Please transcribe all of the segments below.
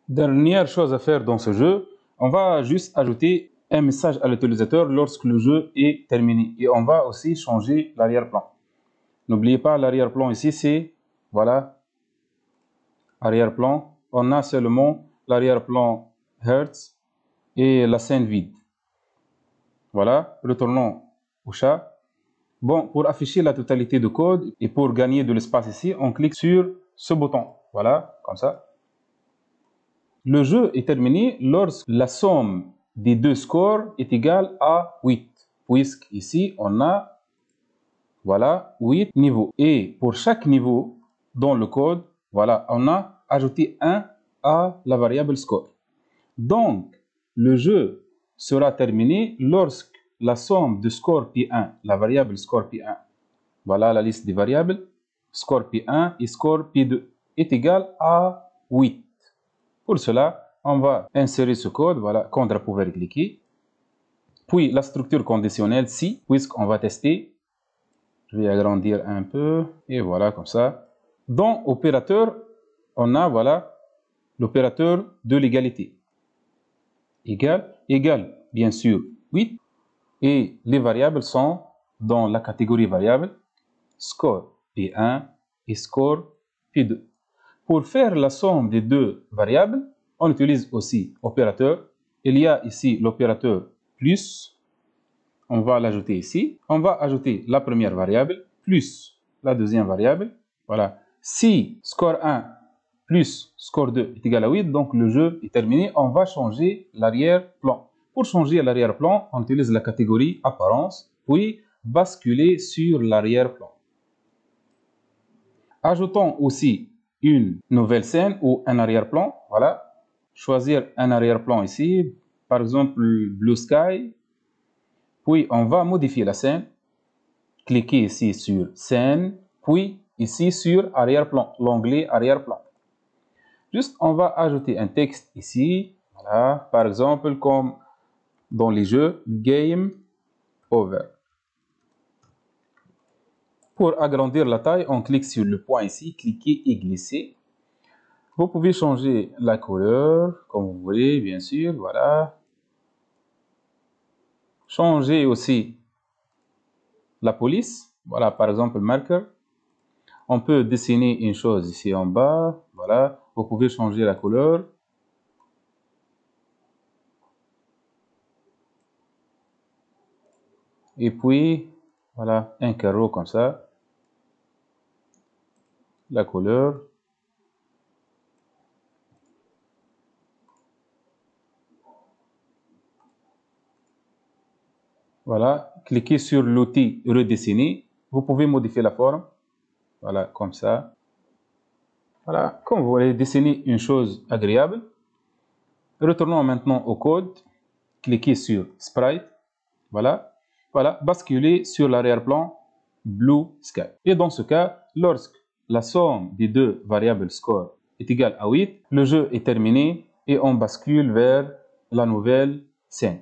Dernière chose à faire dans ce jeu, on va juste ajouter un message à l'utilisateur lorsque le jeu est terminé. Et on va aussi changer l'arrière-plan. N'oubliez pas, l'arrière-plan ici, c'est, voilà, arrière-plan. On a seulement l'arrière-plan Hertz et la scène vide. Voilà, retournons au chat. Bon, pour afficher la totalité de code et pour gagner de l'espace ici, on clique sur ce bouton. Voilà, comme ça. Le jeu est terminé lorsque la somme des deux scores est égale à 8. Puisque ici, on a, voilà, 8 niveaux. Et pour chaque niveau dans le code, voilà, on a ajouté 1 à la variable score. Donc, le jeu sera terminé lorsque la somme de score P1, la variable score P1, voilà la liste des variables, score P1 et score P2 est égale à 8. Pour cela, on va insérer ce code, voilà, contre pouvoir cliquer. Puis la structure conditionnelle si, puisqu'on va tester. Je vais agrandir un peu, et voilà, comme ça. Dans opérateur, on a, voilà, l'opérateur de l'égalité. Égal, bien sûr, 8. Et les variables sont dans la catégorie variable, score P1 et score P2. Pour faire la somme des deux variables, on utilise aussi opérateur. Il y a ici l'opérateur plus. On va l'ajouter ici. On va ajouter la première variable plus la deuxième variable. Voilà. Si score 1 plus score 2 est égal à 8, donc le jeu est terminé. On va changer l'arrière-plan. Pour changer l'arrière-plan, on utilise la catégorie apparence, puis basculer sur l'arrière-plan. Ajoutons aussi une nouvelle scène ou un arrière-plan. Voilà. Choisir un arrière-plan ici. Par exemple, Blue Sky. Puis, on va modifier la scène. Cliquez ici sur scène. Puis, ici sur arrière-plan. L'onglet arrière-plan. Juste, on va ajouter un texte ici. Voilà. Par exemple, comme dans les jeux Game Over. Pour agrandir la taille, on clique sur le point ici. Cliquez et glissez. Vous pouvez changer la couleur, comme vous voulez, bien sûr, voilà. Changer aussi la police, voilà, par exemple, marker. On peut dessiner une chose ici en bas, voilà. Vous pouvez changer la couleur. Et puis, voilà, un carreau comme ça. La couleur. Voilà, cliquez sur l'outil redessiner. Vous pouvez modifier la forme. Voilà, comme ça. Voilà, comme vous voulez dessiner une chose agréable. Retournons maintenant au code. Cliquez sur Sprite. Voilà. Voilà, basculer sur l'arrière-plan Blue Sky. Et dans ce cas, lorsque la somme des deux variables score est égale à 8, le jeu est terminé et on bascule vers la nouvelle scène.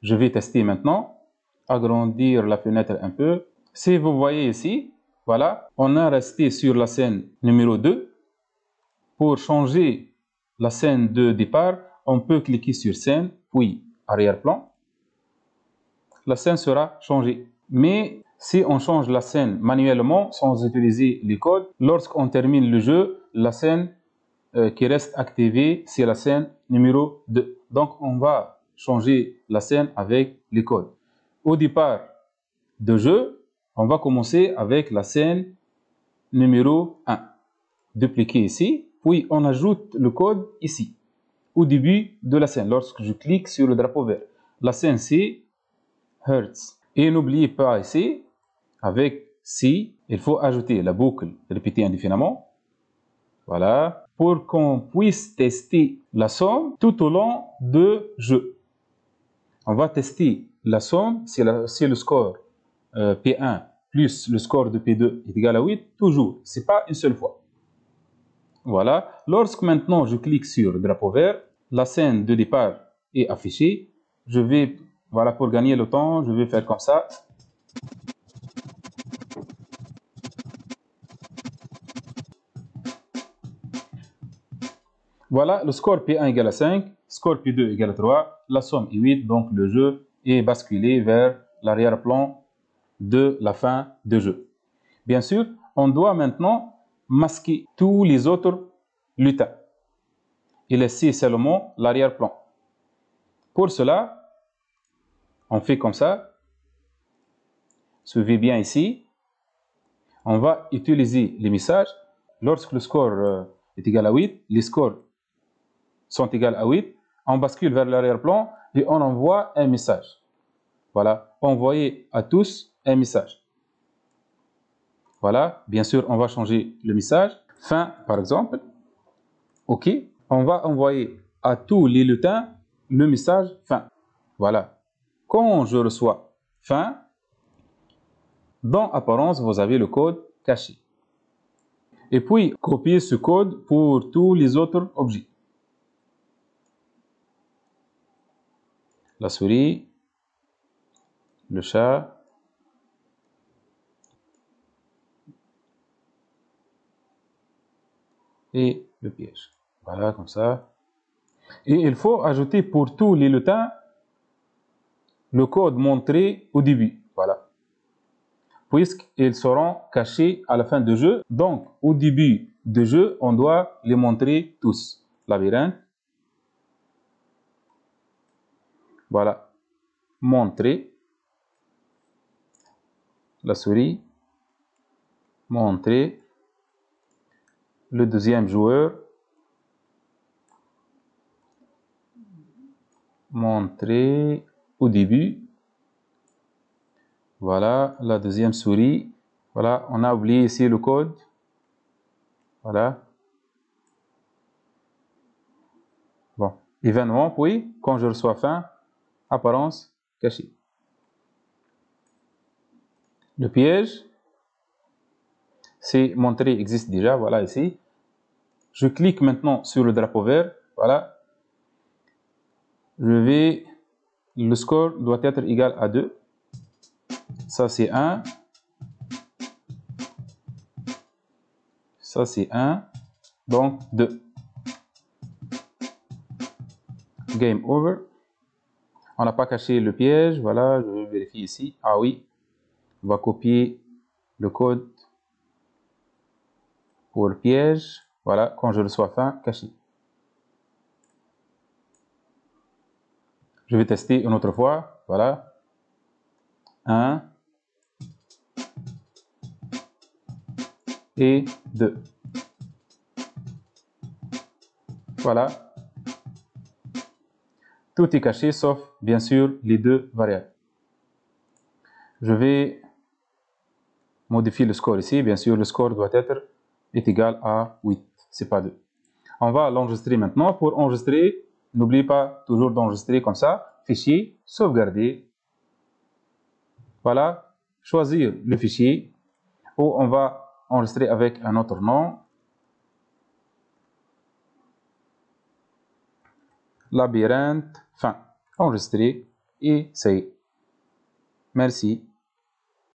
Je vais tester maintenant, agrandir la fenêtre un peu. Si vous voyez ici, voilà, on a resté sur la scène numéro 2. Pour changer la scène de départ, on peut cliquer sur scène, puis arrière-plan. La scène sera changée. Mais si on change la scène manuellement sans utiliser les codes, lorsqu'on termine le jeu, la scène qui reste activée, c'est la scène numéro 2. Donc on va changer la scène avec les codes. Au départ de jeu, on va commencer avec la scène numéro 1. Dupliquer ici, puis on ajoute le code ici, au début de la scène, lorsque je clique sur le drapeau vert. La scène c'est Hertz. Et n'oubliez pas ici, avec si, il faut ajouter la boucle répétée indéfiniment. Voilà. Pour qu'on puisse tester la somme tout au long de jeu. On va tester la somme si le score P1 plus le score de P2 est égal à 8, toujours. C'est pas une seule fois. Voilà. Lorsque maintenant je clique sur le drapeau vert, la scène de départ est affichée. Je vais, voilà, pour gagner le temps, je vais faire comme ça. Voilà, le score P1 égale à 5, score P2 égale à 3, la somme est 8, donc le jeu est basculé vers l'arrière-plan de la fin de jeu. Bien sûr, on doit maintenant masquer tous les autres lutins et laisser seulement l'arrière-plan. Pour cela, on fait comme ça. Suivez bien ici. On va utiliser les messages. Lorsque le score est égal à 8, les scores sont égaux à 8. On bascule vers l'arrière-plan et on envoie un message. Voilà, envoyer à tous un message. Voilà, bien sûr, on va changer le message. Fin, par exemple. OK. On va envoyer à tous les lutins le message fin. Voilà. Quand je reçois fin, dans Apparence, vous avez le code caché. Et puis, copier ce code pour tous les autres objets. La souris, le chat, et le piège. Voilà, comme ça. Et il faut ajouter pour tous les lutins le code montré au début. Voilà. Puisqu'ils seront cachés à la fin du jeu. Donc, au début du jeu, on doit les montrer tous. Labyrinthe. Voilà. Montrer. La souris. Montrer. Le deuxième joueur. Montrer au début. Voilà, la deuxième souris. Voilà, on a oublié ici le code. Voilà. Bon, événement, puis, quand je reçois fin, apparence cachée. Le piège, c'est montrer existe déjà, voilà ici. Je clique maintenant sur le drapeau vert, voilà. Le score doit être égal à 2. Ça c'est 1. Ça c'est 1. Donc 2. Game over. On n'a pas caché le piège, voilà, je vais vérifier ici. Ah oui, on va copier le code pour le piège. Voilà, quand je reçois fin, caché. Je vais tester une autre fois. Voilà. 1 et 2. Voilà. Tout est caché sauf, bien sûr, les deux variables. Je vais modifier le score ici. Bien sûr, le score doit être égal à 8. C'est pas 2. On va l'enregistrer maintenant. Pour enregistrer, n'oubliez pas toujours d'enregistrer comme ça. Fichier, sauvegarder. Voilà. Choisir le fichier où on va enregistrer avec un autre nom. Labyrinthe, fin. Enregistrer et c'est. Merci.